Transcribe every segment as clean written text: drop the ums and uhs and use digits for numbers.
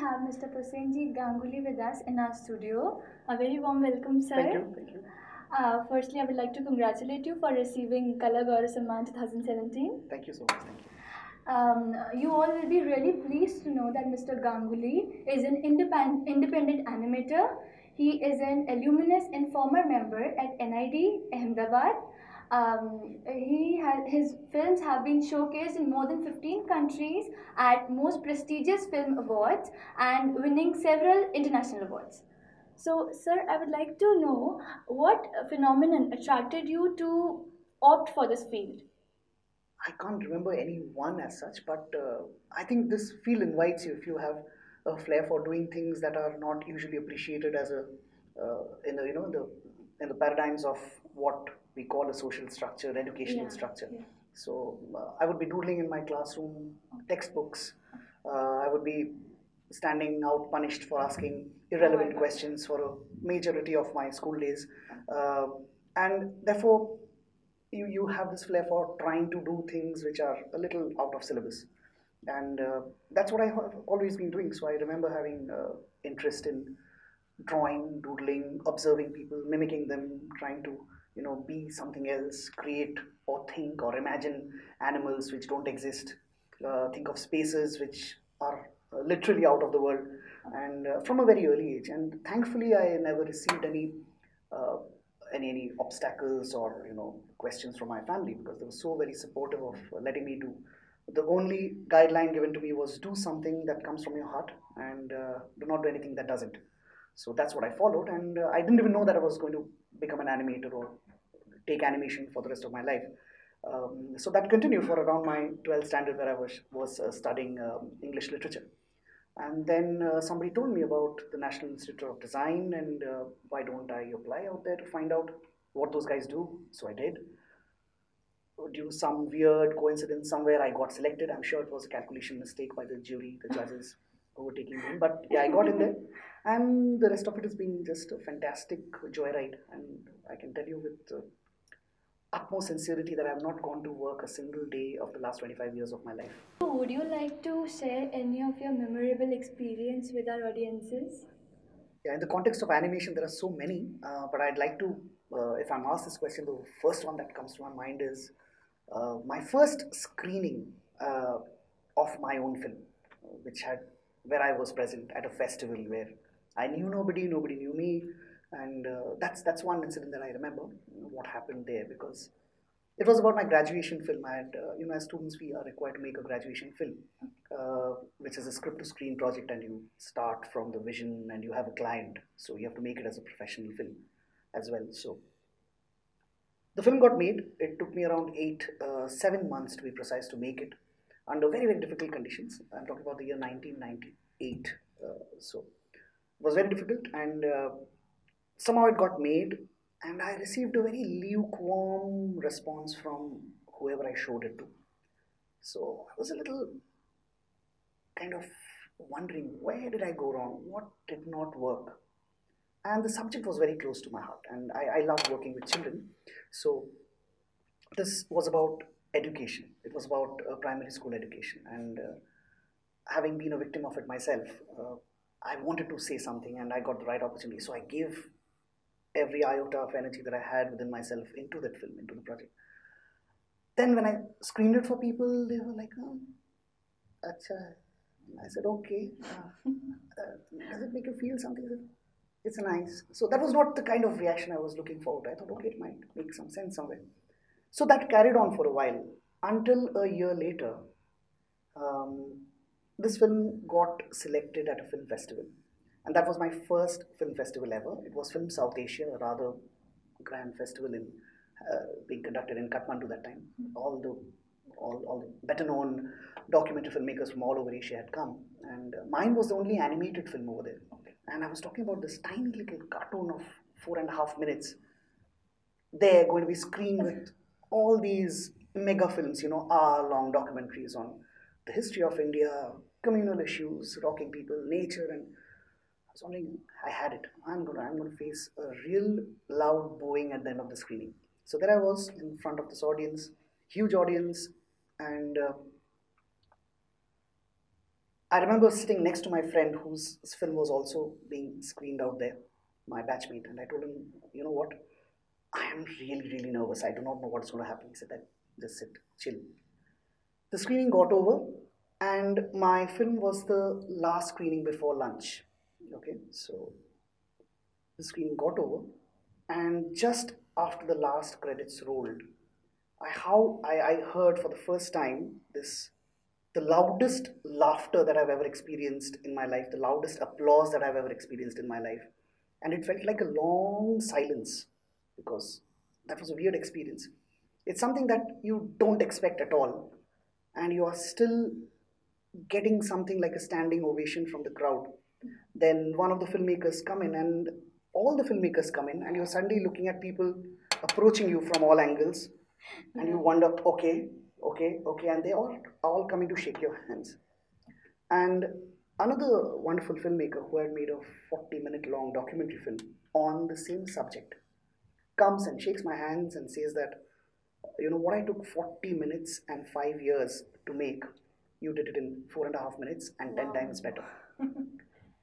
have Mr. Prasenjit Ganguly with us in our studio. A very warm welcome, sir. Thank you. Thank you. Firstly, I would like to congratulate you for receiving Kala Gaurav Samman 2017. Thank you so much. Thank you. You all will be really pleased to know that Mr. Ganguly is an independent animator. He is an alumnus and former member at NID Ahmedabad. His films have been showcased in more than 15 countries at most prestigious film awards and winning several international awards. So, sir, I would like to know what phenomenon attracted you to opt for this field? I can't remember any one as such, but I think this field invites you if you have a flair for doing things that are not usually appreciated as a in the in the paradigms of what we call a social structure, educational structure. Yeah. So I would be doodling in my classroom textbooks. I would be standing out punished for asking irrelevant questions for a majority of my school days, uh, and therefore you have this flair for trying to do things which are a little out of syllabus, and that's what I have always been doing. So I remember having interest in drawing, doodling, observing people, mimicking them, trying to be something else, create or think or imagine animals which don't exist, think of spaces which are literally out of the world, and from a very early age. And thankfully, I never received uh, any obstacles or questions from my family, because they were so very supportive of letting me do. The only guideline given to me was do something that comes from your heart, and do not do anything that doesn't. So that's what I followed, and I didn't even know that I was going to become an animator or take animation for the rest of my life. So that continued for around my 12th standard, where I was studying English literature. And then somebody told me about the National Institute of Design, and why don't I apply out there to find out what those guys do? So I did. Due to some weird coincidence, somewhere I got selected. I'm sure it was a calculation mistake by the jury, the judges overtaking me. But yeah, I got in there, and the rest of it has been just a fantastic joyride. And I can tell you with utmost sincerity that I have not gone to work a single day of the last 25 years of my life. So, would you like to share any of your memorable experience with our audiences? Yeah, in the context of animation, there are so many, but I'd like to, if I'm asked this question, the first one that comes to my mind is my first screening of my own film, which had where I was present at a festival where I knew nobody, nobody knew me, and that's one incident that I remember. What happened there, because it was about my graduation film. I had, as students, we are required to make a graduation film, which is a script to screen project, and you start from the vision, and you have a client, so you have to make it as a professional film as well. So the film got made. It took me around 7 months to be precise to make it under very, very difficult conditions. I'm talking about the year 1998. So it was very difficult, and somehow it got made, and I received a very lukewarm response from whoever I showed it to. So I was a little kind of wondering, where did I go wrong? What did not work? And the subject was very close to my heart, and I love working with children. So this was about education. It was about primary school education, and having been a victim of it myself, I wanted to say something, and I got the right opportunity. So I gave every iota of energy that I had within myself into that film, into the project. Then when I screened it for people, they were like, "Oh, acha." I said, "Okay. Does it make you feel something?" It's nice. So that was not the kind of reaction I was looking forward to. I thought, okay, it might make some sense somewhere. So that carried on for a while until a year later. Um, this film got selected at a film festival, and that was my first film festival ever. It was Film South Asia, a rather grand festival in being conducted in Kathmandu that time. All the better known documentary filmmakers from all over Asia had come, and mine was the only animated film over there. And I was talking about this tiny little cartoon of 4.5 minutes. They're going to be screened with all these mega films, hour-long documentaries on the history of India, communal issues, rocking people, nature, and I was wondering, I had it. I'm gonna face a real loud booing at the end of the screening. So there I was in front of this audience, huge audience, and I remember sitting next to my friend whose film was also being screened out there, my batchmate, and I told him, you know what, I am really, really nervous. I do not know what's going to happen. He said that just sit, chill. The screening got over, and my film was the last screening before lunch. Okay, so the screening got over, and just after the last credits rolled, I heard for the first time this the loudest laughter that I've ever experienced in my life, the loudest applause that I've ever experienced in my life. And it felt like a long silence because that was a weird experience. It's something that you don't expect at all, and you are still getting something like a standing ovation from the crowd. Then one of the filmmakers come in, and all the filmmakers come in, and you're suddenly looking at people approaching you from all angles, and you wonder, okay, okay, okay, and they all coming to shake your hands. And another wonderful filmmaker who had made a 40-minute long documentary film on the same subject comes and shakes my hands and says that, you know, what I took 40 minutes and 5 years to make, you did it in 4.5 minutes and 10 times better.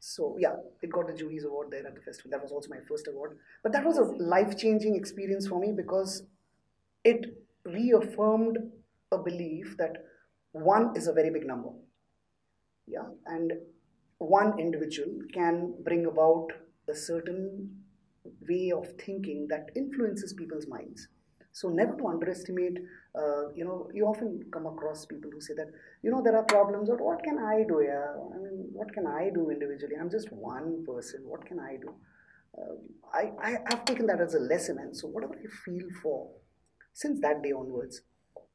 So yeah, it got the Jury's Award there at the festival. That was also my first award. But that was a life-changing experience for me because it reaffirmed a belief that one is a very big number. Yeah, and one individual can bring about a certain way of thinking that influences people's minds. So never to underestimate. You often come across people who say that, there are problems, or what can I do? Yeah, I mean, what can I do individually? I'm just one person. What can I do? I've taken that as a lesson, and so whatever I feel for, since that day onwards,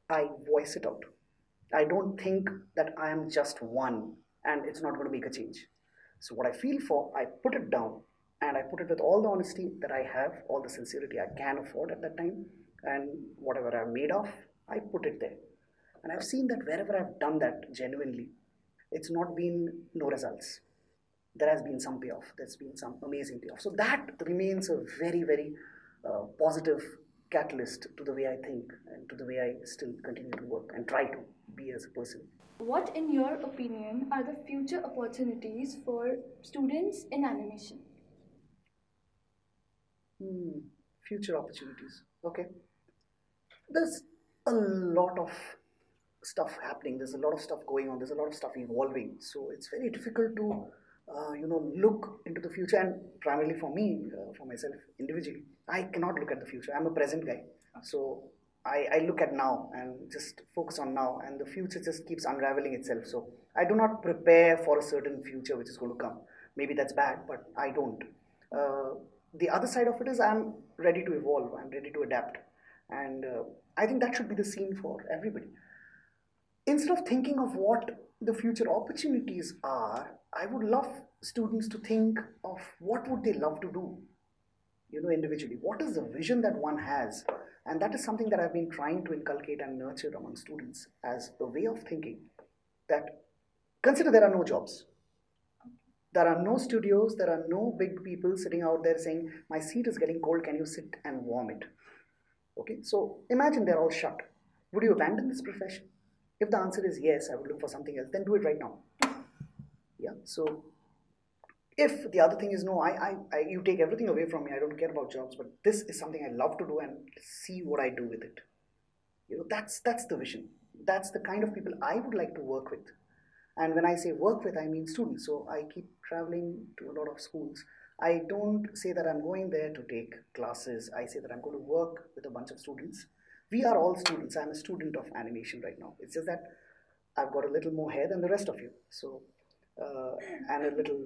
I voice it out. I don't think that I am just one and it's not going to make a change. So, what I feel for, I put it down and I put it with all the honesty that I have, all the sincerity I can afford at that time, and whatever I'm made of, I put it there. And I've seen that wherever I've done that genuinely, it's not been no results. There has been some payoff. There's been some amazing payoff. So that remains a very, very positive catalyst to the way I think and to the way I still continue to work and try to be as a person. What, in your opinion, are the future opportunities for students in animation? Future opportunities. Okay. There's a lot of stuff happening. There's a lot of stuff going on. There's a lot of stuff evolving. So it's very difficult to, look into the future. And primarily for me, for myself individually, I cannot look at the future. I'm a present guy. So I look at now and just focus on now. And the future just keeps unraveling itself. So I do not prepare for a certain future which is going to come. Maybe that's bad, but I don't. The other side of it is I'm ready to evolve. I'm ready to adapt. And I think that should be the scene for everybody. Instead of thinking of what the future opportunities are, I would love students to think of what would they love to do, individually. What is the vision that one has? And that is something that I've been trying to inculcate and nurture among students as a way of thinking that consider there are no jobs. There are no studios, there are no big people sitting out there saying, my seat is getting cold, can you sit and warm it? Okay, so imagine they're all shut. Would you abandon this profession? If the answer is yes, I would look for something else, then do it right now. Yeah, so if the other thing is no, you take everything away from me, I don't care about jobs, but this is something I love to do and see what I do with it. That's the vision. That's the kind of people I would like to work with. And when I say work with, I mean students. So I keep traveling to a lot of schools. I don't say that I'm going there to take classes. I say that I'm going to work with a bunch of students. We are all students. I'm a student of animation right now. It's just that I've got a little more hair than the rest of you. So, and a little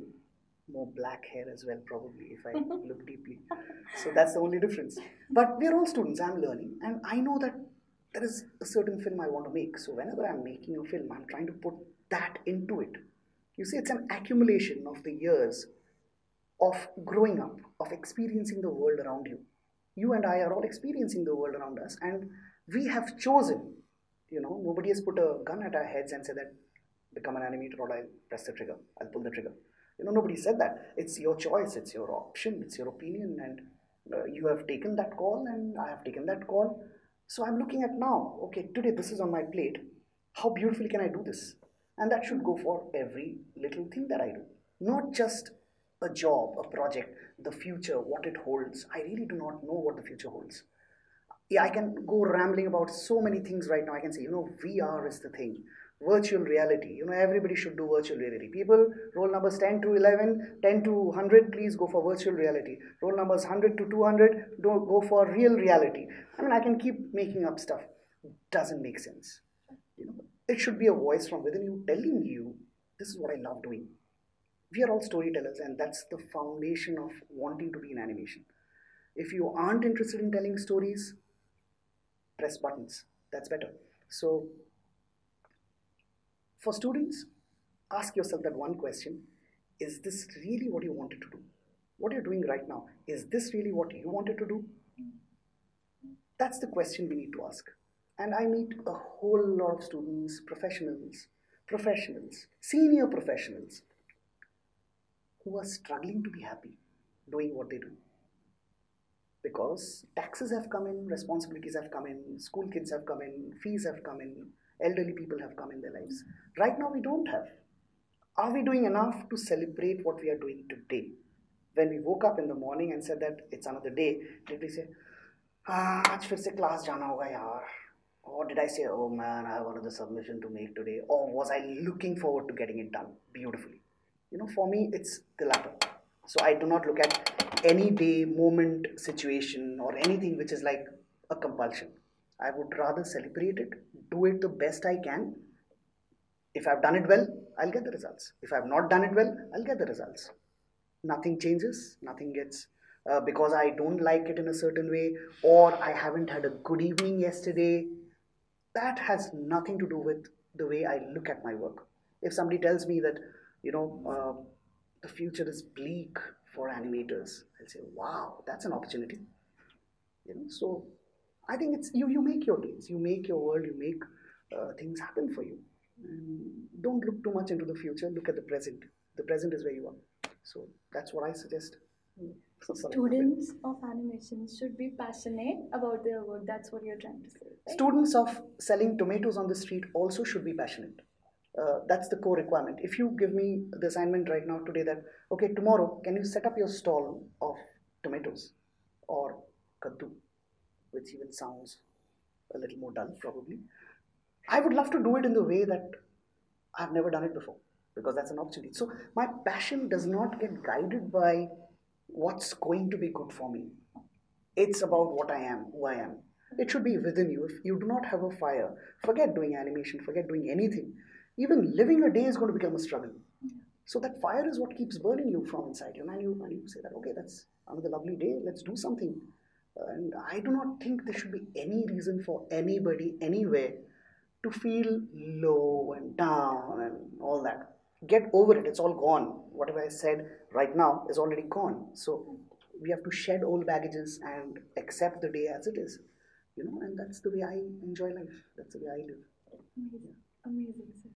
more black hair as well, probably, if I look deeply. So that's the only difference. But we're all students. I'm learning. And I know that there is a certain film I want to make. So whenever I'm making a film, I'm trying to put that into it. You see, it's an accumulation of the years of growing up, of experiencing the world around you. You and I are all experiencing the world around us, and we have chosen. Nobody has put a gun at our heads and said that become an animator or I'll press the trigger, I'll pull the trigger. Nobody said that. It's your choice, it's your option, it's your opinion, and you have taken that call, and I have taken that call. So I'm looking at now. Okay, today this is on my plate. How beautifully can I do this? And that should go for every little thing that I do, not just a job, a project, the future, what it holds. I really do not know what the future holds. Yeah, I can go rambling about so many things right now. I can say, VR is the thing. Virtual reality. Everybody should do virtual reality. People, roll numbers 10 to 11, 10 to 100, please go for virtual reality. Roll numbers 100 to 200, don't go for real reality. I mean, I can keep making up stuff. Doesn't make sense. It should be a voice from within you telling you, this is what I love doing. We are all storytellers, and that's the foundation of wanting to be in animation. If you aren't interested in telling stories, press buttons. That's better. So, for students, ask yourself that one question: is this really what you wanted to do? What you're doing right now, is this really what you wanted to do? That's the question we need to ask. And I meet a whole lot of students, professionals, senior professionals, who are struggling to be happy doing what they do. Because taxes have come in, responsibilities have come in, school kids have come in, fees have come in, elderly people have come in their lives. Right now, we don't have. Are we doing enough to celebrate what we are doing today? When we woke up in the morning and said that it's another day, did we say, आज फिर से class जाना होगा यार? Or did I say, oh man, I have another submission to make today? Or was I looking forward to getting it done beautifully? For me, it's the latter. So I do not look at any day, moment, situation, or anything which is like a compulsion. I would rather celebrate it, do it the best I can. If I've done it well, I'll get the results. If I've not done it well, I'll get the results. Nothing changes, nothing gets because I don't like it in a certain way, or I haven't had a good evening yesterday. That has nothing to do with the way I look at my work. If somebody tells me that, the future is bleak for animators, I'll say, wow, that's an opportunity. So I think it's you make your days, you make your world, you make things happen for you. And don't look too much into the future, look at the present. The present is where you are. So that's what I suggest. Students of animation should be passionate about their work. That's what you're trying to say, right? Students of selling tomatoes on the street also should be passionate. That's the core requirement. If you give me the assignment right now today that, okay, tomorrow, can you set up your stall of tomatoes or kaddu, which even sounds a little more dull probably. I would love to do it in the way that I've never done it before, because that's an opportunity. So my passion does not get guided by what's going to be good for me. It's about what I am, who I am. It should be within you. If you do not have a fire, forget doing animation, forget doing anything. Even living a day is going to become a struggle. So that fire is what keeps burning you from inside you. And you say that, okay, that's another lovely day, let's do something. And I do not think there should be any reason for anybody, anywhere, to feel low and down and all that. Get over it, it's all gone. Whatever I said right now is already gone. So we have to shed old baggages and accept the day as it is. And that's the way I enjoy life. That's the way I live. Amazing. Amazing, sir.